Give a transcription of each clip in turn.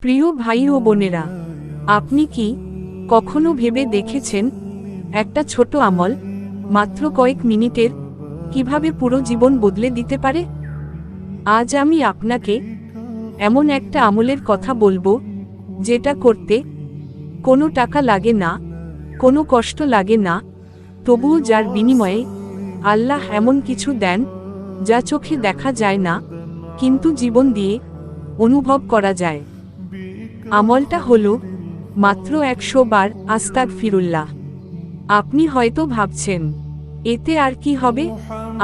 প্রিয় ভাই ও বোনেরা, আপনি কি কখনো ভেবে দেখেছেন একটা ছোট আমল মাত্র কয়েক মিনিটের কিভাবে পুরো জীবন বদলে দিতে পারে? আজ আমি আপনাকে এমন একটা আমলের কথা বলবো যেটা করতে কোনো টাকা লাগে না, কোনো কষ্ট লাগে না, তবুও যার বিনিময়ে আল্লাহ এমন কিছু দেন যা চোখে দেখা যায় না, কিন্তু জীবন দিয়ে অনুভব করা যায়। আমলটা হলো মাত্র 100 বার আস্তাগফিরুল্লাহ। আপনি হয়তো ভাবছেন, এতে আর কি হবে?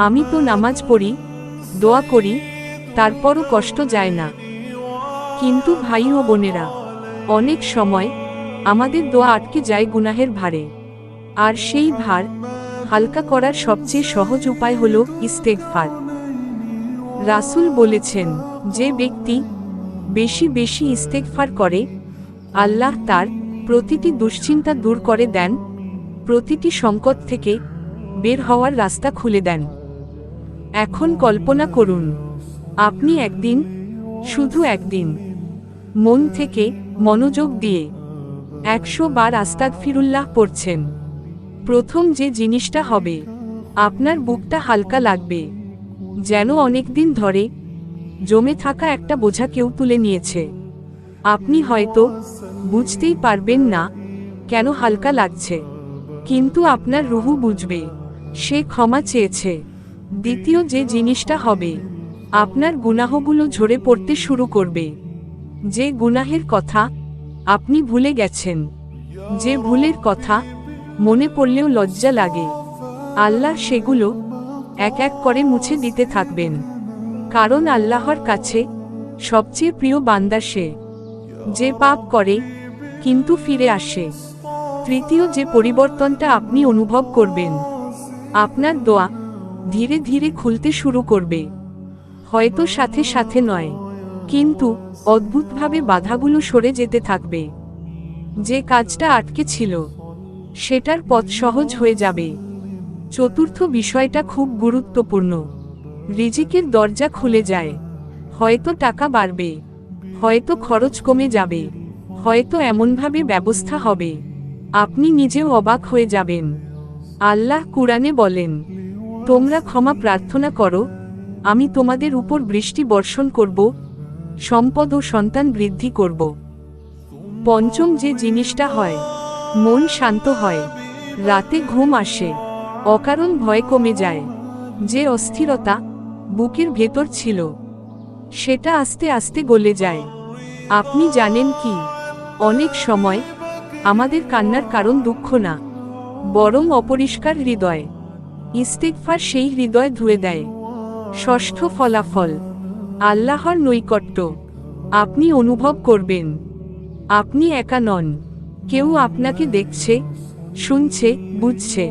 আমি তো নামাজ পড়ি, দোয়া করি, তারপরও কষ্ট যায় না। কিন্তু ভাই ও বোনেরা, অনেক সময় আমাদের দোয়া আটকে যায় গুনাহের ভারে। আর সেই ভার হালকা করার সবচেয়ে সহজ উপায় হলো ইস্তেগফার। রাসূল বলেছেন, যে ব্যক্তি বেশি বেশি ইস্তেগফার করে, আল্লাহ তার প্রতিটি দুশ্চিন্তা দূর করে দেন, প্রতিটি সংকট থেকে বের হওয়ার রাস্তা খুলে দেন। এখন কল্পনা করুন, আপনি একদিন, শুধু একদিন, মন থেকে মনোযোগ দিয়ে 100 বার আস্তাগফিরুল্লাহ পড়ছেন। প্রথম যে জিনিসটা হবে, আপনার বুকটা হালকা লাগবে, যেন অনেকদিন ধরে জমে থাকা একটা বোঝা কেউ তুলে নিয়েছে। আপনি হয়তো বুঝতেই পারবেন না কেন হালকা লাগছে, কিন্তু আপনার রুহু বুঝবে, সে ক্ষমা চেয়েছে। দ্বিতীয় যে জিনিসটা হবে, আপনার গুনাহগুলো ঝরে পড়তে শুরু করবে। যে গুনাহের কথা আপনি ভুলে গেছেন, যে ভুলের কথা মনে পড়লেও লজ্জা লাগে, আল্লাহ সেগুলো এক এক করে মুছে দিতে থাকবেন। কারণ আল্লাহর কাছে সবচেয়ে প্রিয় বান্দা সে, যে পাপ করে কিন্তু ফিরে আসে। তৃতীয় যে পরিবর্তনটা আপনি অনুভব করবেন, আপনার দোয়া ধীরে ধীরে খুলতে শুরু করবে। হয়তো সাথে সাথে নয়, কিন্তু অদ্ভুতভাবে বাধাগুলো সরে যেতে থাকবে। যে কাজটা আটকে ছিল, সেটার পথ সহজ হয়ে যাবে। চতুর্থ বিষয়টা খুব গুরুত্বপূর্ণ, রিজিকের দরজা খুলে যায়। হয়তো টাকা বাড়বে, হয়তো খরচ কমে যাবে, হয়তো এমনভাবে ব্যবস্থা হবে আপনি নিজেও অবাক হয়ে যাবেন। আল্লাহ কুরআনে বলেন, তোমরা ক্ষমা প্রার্থনা করো, আমি তোমাদের উপর বৃষ্টি বর্ষণ করব, সম্পদ ও সন্তান বৃদ্ধি করব। পঞ্চম যে জিনিসটা হয়, মন শান্ত হয়, রাতে ঘুম আসে, অকারণ ভয় কমে যায়। যে অস্থিরতা বুকের ভেতর ছিল, সেটা আস্তে আস্তে গলে যায়। আপনি জানেন কি, অনেক সময় আমাদের কান্নার কারণ দুঃখ না, বরং অপরিষ্কার হৃদয়। ইস্তেগফার সেই হৃদয় ধুয়ে দেয়। ষষ্ঠ ফলাফল, আল্লাহর নৈকট্য। আপনি অনুভব করবেন আপনি একা নন, কেউ আপনাকে দেখছে, শুনছে, বুঝছে।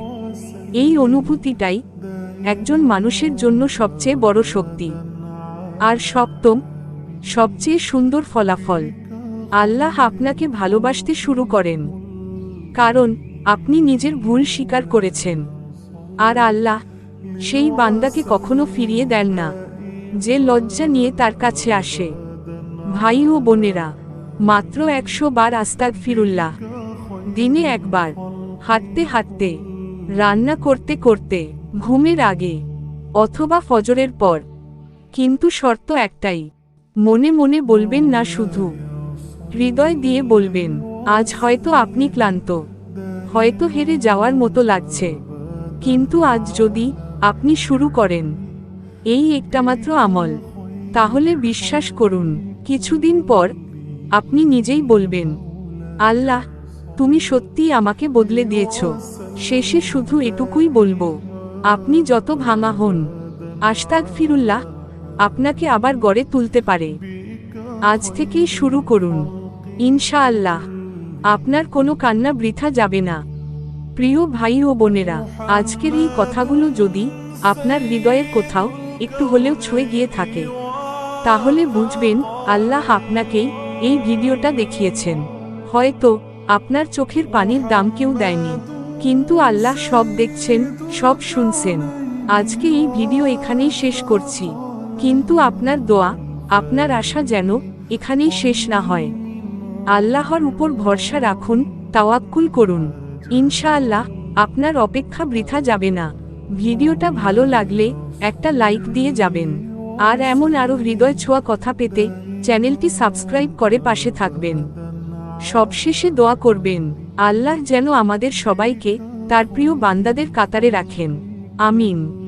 এই অনুভূতিটাই একজন মানুষের জন্য সবচেয়ে বড় শক্তি। আর সপ্তম, সবচেয়ে সুন্দর ফলাফল, আল্লাহ আপনাকে ভালোবাসতে শুরু করেন। কারণ আপনি নিজের ভুল স্বীকার করেছেন। আর আল্লাহ সেই বান্দাকে কখনো ফিরিয়ে দেন না, যে লজ্জা নিয়ে তার কাছে আসে। ভাই ও বোনেরা, মাত্র 100 বার আস্তাগফিরুল্লাহ, দিনে একবার, হাঁটতে হাঁটতে, রান্না করতে করতে, ঘুমের আগে, অথবা ফজরের পর। কিন্তু শর্ত একটাই, মনে মনে বলবেন না, শুধু হৃদয় দিয়ে বলবেন। আজ হয়তো আপনি ক্লান্ত, হয়তো হেরে যাওয়ার মতো লাগছে, কিন্তু আজ যদি আপনি শুরু করেন এই একটামাত্র আমল, তাহলে বিশ্বাস করুন, কিছুদিন পর আপনি নিজেই বলবেন, আল্লাহ, তুমি সত্যিই আমাকে বদলে দিয়েছ। শেষে শুধু এটুকুই বলবো, আপনি যত ভাঙা হন, আস্তাগফিরুল্লাহ আপনাকে আবার গড়ে তুলতে পারে। আজ থেকেই শুরু করুন, ইনশাআল্লাহ আপনার কোনো কান্না বৃথা যাবে না। প্রিয় ভাই ও বোনেরা, আজকের এই কথাগুলো যদি আপনার হৃদয়ের কোথাও একটু হলেও ছুঁয়ে গিয়ে থাকে, তাহলে বুঝবেন আল্লাহ আপনাকেই এই ভিডিওটা দেখিয়েছেন। হয়তো আপনার চোখের পানির দাম কেউ দেয়নি, কিন্তু আল্লাহ সব দেখছেন, সব শুনছেন। আজকে এই ভিডিও এখানেই শেষ করছি, কিন্তু আপনার দোয়া, আপনার আশা যেন এখানেই শেষ না হয়। আল্লাহর উপর ভরসা রাখুন, তাওয়াক্কুল করুন। ইনশাআল্লাহ আপনার অপেক্ষা বৃথা যাবে না। ভিডিওটা ভালো লাগলে একটা লাইক দিয়ে যাবেন, আর এমন আরও হৃদয় ছোঁয়া কথা পেতে চ্যানেলটি সাবস্ক্রাইব করে পাশে থাকবেন। সবশেষে দোয়া করবেন, আল্লাহ যেন আমাদের সবাইকে তার প্রিয় বান্দাদের কাতারে রাখেন। আমিন।